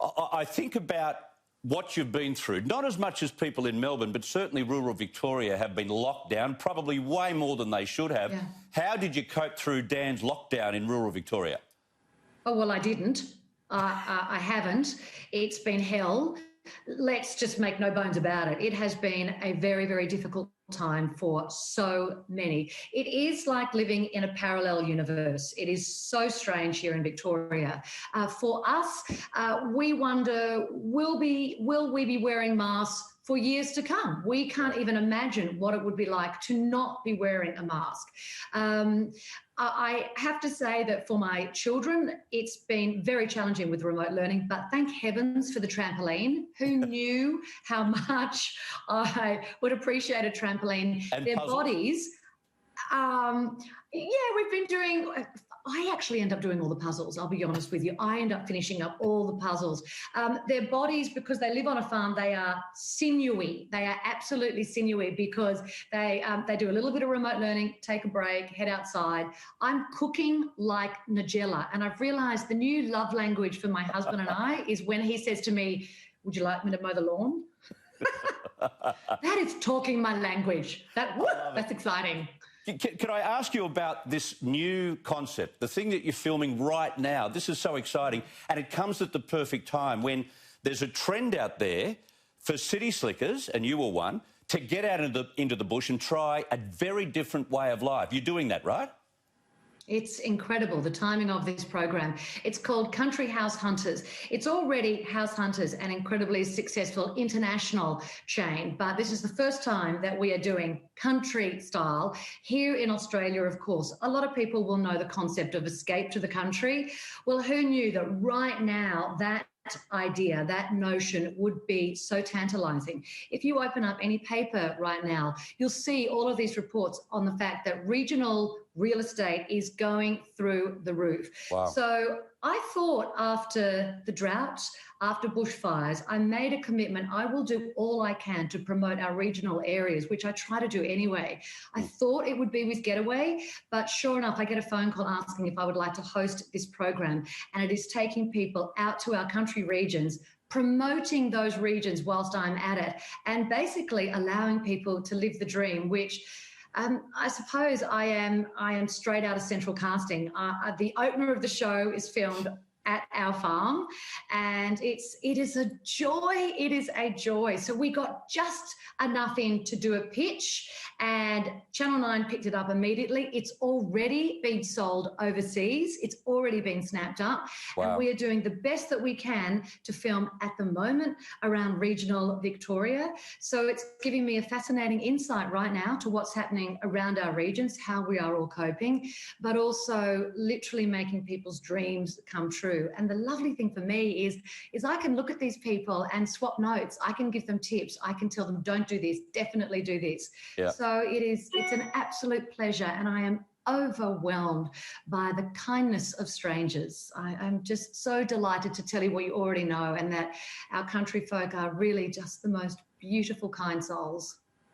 I think about what you've been through, not as much as people in Melbourne, but certainly rural Victoria have been locked down, probably way more than they should have. Yeah. How did you cope through Dan's lockdown in rural Victoria? Oh, well, I didn't. I haven't. It's been hell. Let's just make no bones about it. It has been a very, very difficult time for so many. It is like living in a parallel universe. It is so strange here in Victoria. For us, we wonder, will we be wearing masks for years to come? We can't even imagine what it would be like to not be wearing a mask. I have to say that for my children, it's been very challenging with remote learning, but thank heavens for the trampoline. Who knew how much I would appreciate a trampoline? And their puzzles. Bodies. Yeah, we've been doing... I actually end up doing all the puzzles, I'll be honest with you. I end up finishing up all the puzzles. Their bodies, because they live on a farm, they are sinewy. They are absolutely sinewy because they do a little bit of remote learning, take a break, head outside. I'm cooking like Nigella, and I've realised the new love language for my husband and I is when he says to me, "Would you like me to mow the lawn?" That is talking my language. That's exciting. Can I ask you about this new concept, the thing that you're filming right now? This is so exciting, and it comes at the perfect time when there's a trend out there for city slickers, and you were one, to get out into the bush and try a very different way of life. You're doing that, right? It's incredible, the timing of this program. It's called Country House Hunters. It's already House Hunters, an incredibly successful international chain, but this is the first time that we are doing country style here in Australia. Of course, a lot of people will know the concept of escape to the country. Well, who knew that right now that idea, that notion would be so tantalising. If you open up any paper right now, you'll see all of these reports on the fact that regional real estate is going through the roof. Wow. So I thought after the drought, after bushfires, I made a commitment. I will do all I can to promote our regional areas, which I try to do anyway. I thought it would be with Getaway, but sure enough, I get a phone call asking if I would like to host this program, and it is taking people out to our country regions, promoting those regions whilst I'm at it, and basically allowing people to live the dream, which I suppose I am straight out of Central Casting. The opener of the show is filmed at our farm, and it is a joy. It is a joy. So we got just enough in to do a pitch, and Channel 9 picked it up immediately. It's already been sold overseas. It's already been snapped up. Wow. And we are doing the best that we can to film at the moment around regional Victoria. So it's giving me a fascinating insight right now to what's happening around our regions, how we are all coping, but also literally making people's dreams come true. And the lovely thing for me is I can look at these people and swap notes. I can give them tips. I can tell them, don't do this, definitely do this. Yeah. So it's an absolute pleasure, and I am overwhelmed by the kindness of strangers. I'm just so delighted to tell you what you already know, and that our country folk are really just the most beautiful, kind souls.